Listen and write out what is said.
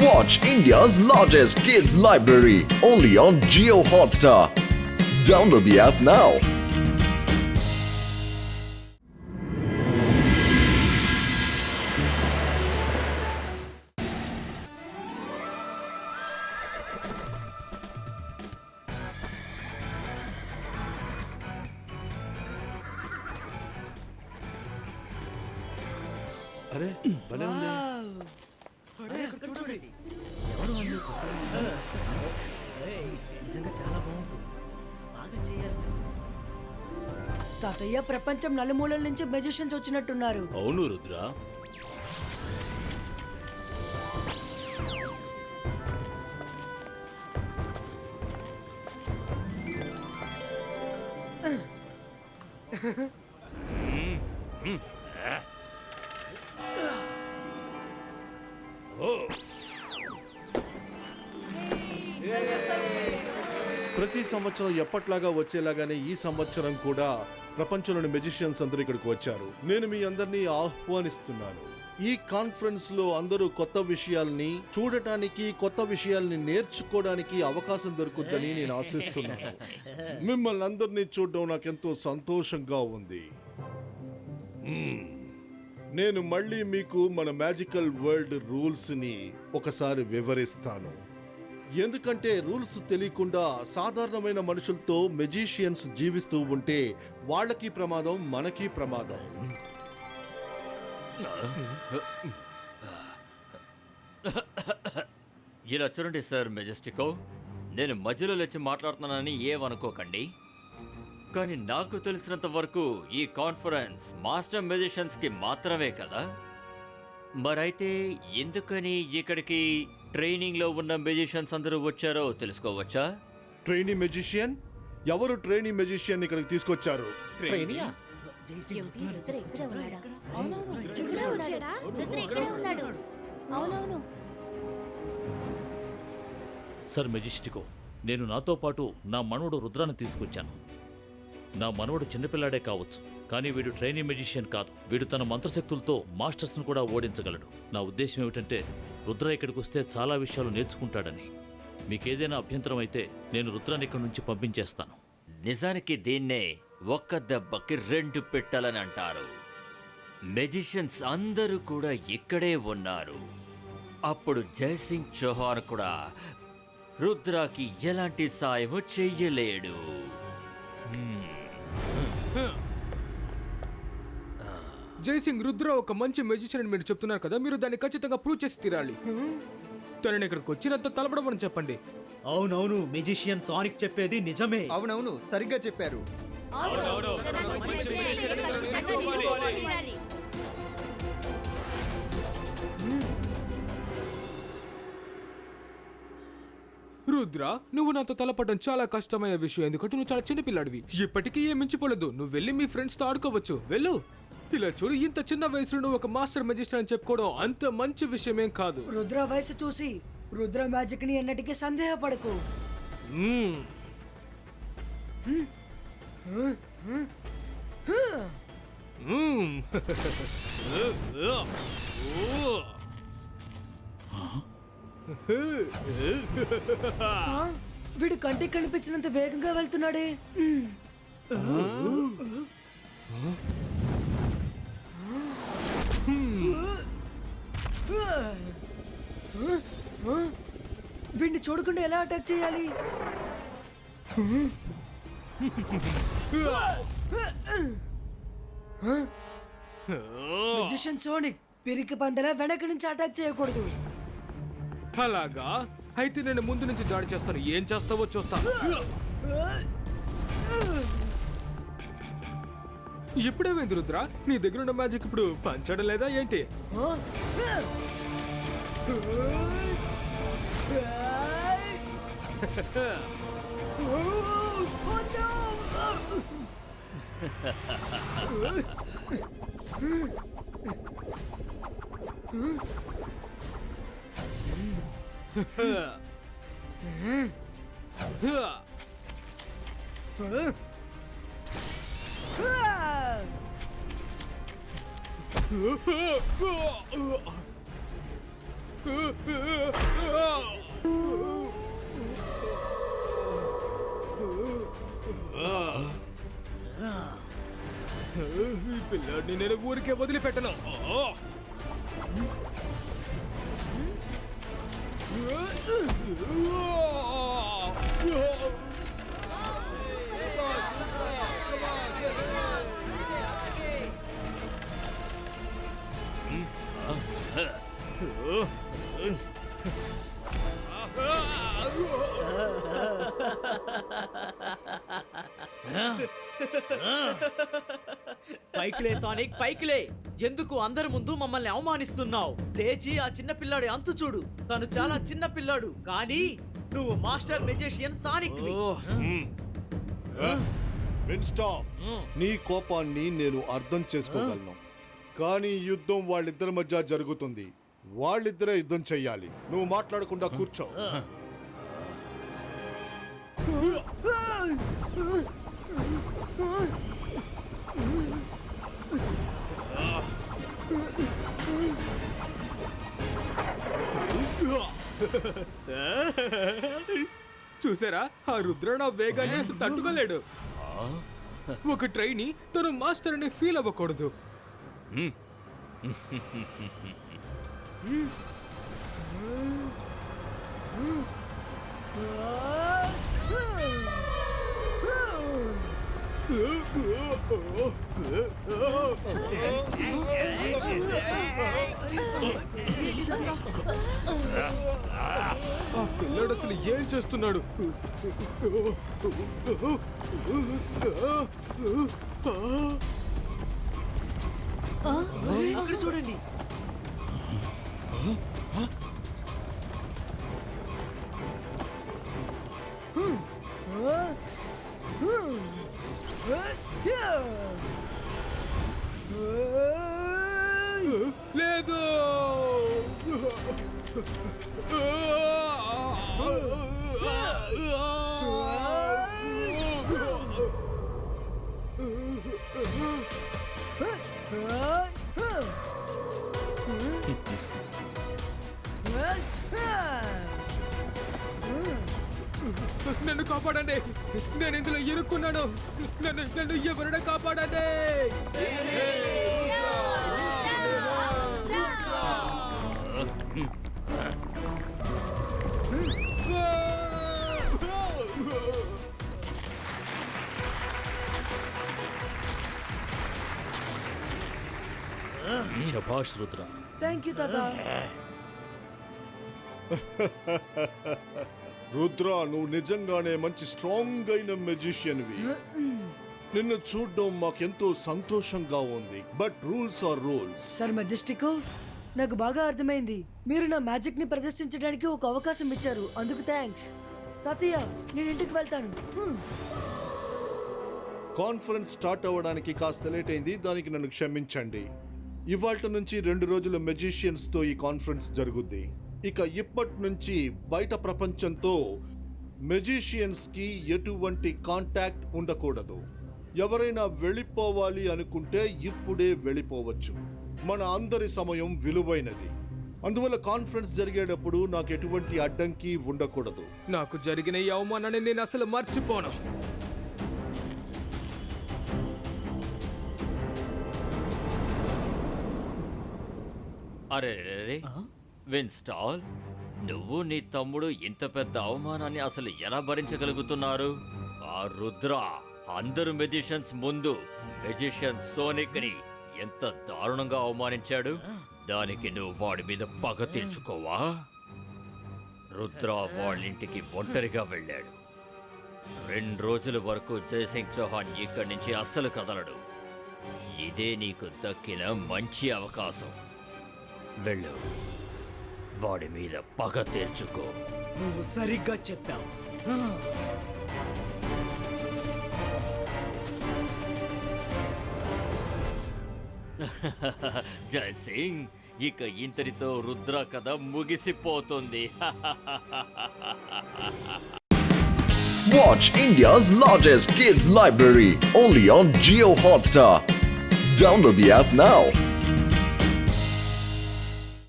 Watch India's largest kids library only on Jio Hotstar. Download the app now. అరే భలే ఉంది. నిజంగా చాలా బాగుంటుంది. బాగా చేయాలి. తాతయ్య, ప్రపంచం నలుమూలల నుంచి మెజిషియన్స్ వచ్చినట్టున్నారు. అవును రుద్ర. ప్రతి సంవత్సరం ఎప్పట్లాగా వచ్చేలాగానే ఈ సంవత్సరం కూడా ప్రపంచంలోని మెజిషియన్స్ అందరూ ఇక్కడికి వచ్చారు. నేను మీ అందరినీ ఆహ్వానిస్తున్నాను. ఈ కాన్ఫరెన్స్ లో అందరూ కొత్త విషయాల్ని చూడటానికి, కొత్త విషయాల్ని నేర్చుకోవడానికి అవకాశం దొరుకుద్దని నేను ఆశిస్తున్నాను. మిమ్మల్ని అందరినీ చూడడం నాకెంతో సంతోషంగా ఉంది. నేను మళ్ళీ మీకు మన మ్యాజికల్ వరల్డ్ రూల్స్ ని ఒకసారి వివరిస్తాను. ఎందుకంటే రూల్స్ తెలియకుండా సాధారణమైన మనుషులతో మెజిషియన్స్ జీవిస్తూ ఉంటే వాళ్ళకి ప్రమాదం, మనకి ప్రమాదం. ఇలా చూడండి సార్ మెజెస్టికో, నేను మధ్యలో లేచి మాట్లాడుతున్నానని ఏమనుకోకండి. కానీ నాకు తెలిసినంత వరకు ఈ కాన్ఫరెన్స్ మాస్టర్ మెజిషియన్స్ కి మాత్రమే కదా. మరైతే ఎందుకని ఇక్కడికి ట్రైనింగ్ లో ఉన్న మెజిషియన్స్ అందరూ వచ్చారో తెలుసుకోవచ్చా? Trainee magician? ఎవరు ట్రైనీ మెజిషియన్ ఇక్కడికి తీసుకొచ్చారు? సర్ మెజిస్టికో, నేను నాతో పాటు నా మనవడు రుద్రాన్ని తీసుకొచ్చాను. నా మనవడు చిన్నపిల్లాడే కావచ్చు, కానీ వీడు ట్రైనీ మెజిషియన్ కాదు. వీడు తన మంత్రశక్తులతో మాస్టర్స్ను కూడా ఓడించగలడు. నా ఉద్దేశం ఏమిటంటే రుద్ర ఇక్కడికి వస్తే చాలా విషయాలు నేర్చుకుంటాడని. మీకేదైనా అభ్యంతరం అయితే నేను రుద్రాన్ని ఇక్కడి నుంచి పంపించేస్తాను. నిజానికి దీన్నే ఒక్క దెబ్బకి రెండు పెట్టాలని అంటారు. మెజిషియన్స్ అందరూ కూడా ఇక్కడే ఉన్నారు. అప్పుడు జయసింగ్ చౌహాన్ కూడా రుద్రాకి ఎలాంటి సాయము చెయ్యలేడు. జయసింగ్, రుద్ర ఒక మంచి మెజిషియన్ అని మీరు చెప్తున్నారు కదా, మీరు దాన్ని ఖచ్చితంగా ప్రూవ్ చేసి తీరాలి. తనని ఇక్కడికి వచ్చినంత తలపడమని చెప్పండి. అవునవును, మెజిషియన్ సానిక్ చెప్పేది నిజమే. అవునవును, సరిగ్గా చెప్పారు. రుద్ర, నువ్వు నాతో తలపడడం చాలా కష్టమైన విషయం, ఎందుకంటే నువ్వు చాలా చిన్నపిల్లాడివి. ఇప్పటికీ ఏం మించిపోలేదు. నువ్వు వెళ్ళి మీ ఫ్రెండ్స్ తో ఆడుకోవచ్చు. వెళ్ళు. ఇలా చూడు, ఇంత చిన్న వయసులో నువ్వు ఒక మాస్టర్ మెజిస్టర్ అని చెప్పుకోవడం అంత మంచి విషయమేం కాదు. రుద్ర వయసు చూసి రుద్ర మ్యాజిక్ ని ఎన్నటికీ సందేహపడకు. వీడు కంటికి కనిపించినంత వేగంగా వెళ్తున్నాడే. వీడిని చూడకుండా ఎలా అటాక్ చేయాలి? మెజిషియన్ సోనిక్, పిరికి పందెలా వెనక నుంచి అటాక్ చేయకూడదు. అలాగా? అయితే నేను ముందు నుంచి దాడి చేస్తాను. ఏం చేస్తావో చూస్తాను. ఇప్పుడేమైంది రుద్ర? నీ దగ్గర ఉన్న మ్యాజిక్ ఇప్పుడు పంచడం లేదా ఏంటి? ఈ పిల్లాడిని నేను ఊరికే వదిలిపెట్టను. పైకిలే సానిక్, పైకిలే. ఎందుకు అందరి ముందు మమ్మల్ని అవమానిస్తున్నావు? లేచి ఆ చిన్న పిల్లాడి అంతు చూడు. తను చాలా చిన్న పిల్లాడు, కానీ నువ్వు మాస్టర్ మెజిషియన్ సానిక్. విన్స్టాప్, నీ కోపాన్ని నేను అర్థం చేసుకోగలను, కానీ యుద్ధం వాళ్ళిద్దరి మధ్య జరుగుతుంది. వాళ్ళిద్దరే యుద్ధం చెయ్యాలి. నువ్వు మాట్లాడకుండా కూర్చో. చూసారా, ఆ రుద్ర నా వేగాన్ని అసలు తట్టుకోలేడు. ఒక ట్రైనీ తను మాస్టర్ అని ఫీల్ అవ్వకూడదు. ఆ పిల్లాడు అసలు ఏం చేస్తున్నాడు? అక్కడ చూడండి. లేదు. నన్ను కాపాడండి, నేను ఇందులో ఇరుక్కున్నాను. నన్ను ఎవరైనా కాపాడండి. శభాష్ రుద్ర. థ్యాంక్ యూ తాత. రుద్ర, నువ్వు నిజంగానే మంచి స్ట్రాంగ్ అయిన మెజిషియన్వి. నిన్ను చూడడం మాకెంతో సంతోషంగా ఉంది. But rules are rules. Sir Majestic, నాకు బాగా అర్థమైంది. మీరు నా మ్యాజిక్ ని ప్రదర్శించడానికి ఒక అవకాశం ఇచ్చారు, అందుకు థ్యాంక్స్. తాతయ్య, నేను ఇంటికి వెళ్తాను. కాన్ఫరెన్స్ స్టార్ట్ అవ్వడానికి కాస్త లేట్ అయింది, దానికి నన్ను క్షమించండి. ఇవాళ నుంచి 2 రోజులు మెజిషియన్స్ తో ఈ కాన్ఫరెన్స్ జరుగుద్ది. ఇక ఇప్పటి నుంచి బయట ప్రపంచంతో మెజిషియన్స్ కి ఎటువంటి కాంటాక్ట్ ఉండకూడదు. ఎవరైనా వెళ్ళిపోవాలి అనుకుంటే ఇప్పుడే వెళ్ళిపోవచ్చు. మన అందరి సమయం విలువైనది. అందువల్ల కాన్ఫరెన్స్ జరిగేటప్పుడు నాకు ఎటువంటి అడ్డంకి ఉండకూడదు. నాకు జరిగిన ఈ అవమానాన్ని నేను అసలు మర్చిపోను. అరే విన్స్టాల్, నువ్వు నీ తమ్ముడు ఇంత పెద్ద అవమానాన్ని అసలు ఎలా భరించగలుగుతున్నారు? ఆ రుద్ర అందరు మెజిషియన్స్ ముందు మెజిషియన్ సోనిక్ ని ఎంత దారుణంగా అవమానించాడు. దానికి నువ్వు వాడి మీద పగ తీర్చుకోవా? రుద్ర వాళ్ళింటికి ఒంటరిగా వెళ్ళాడు. 2 రోజుల వరకు జయసింగ్ చౌహాన్ ఇక్కడి నుంచి అస్సలు కదలడు. ఇదే నీకు దక్కిన మంచి అవకాశం. వెళ్ళు, వాడి మీద పగ తీర్చుకో. నువ్వు సరిగ్గా చెప్పావు. జై సింగ్, ఇక ఇంతటితో రుద్ర కథ ముగిసిపోతుంది. Watch India's largest kids library only on Jio Hotstar. Download the app now.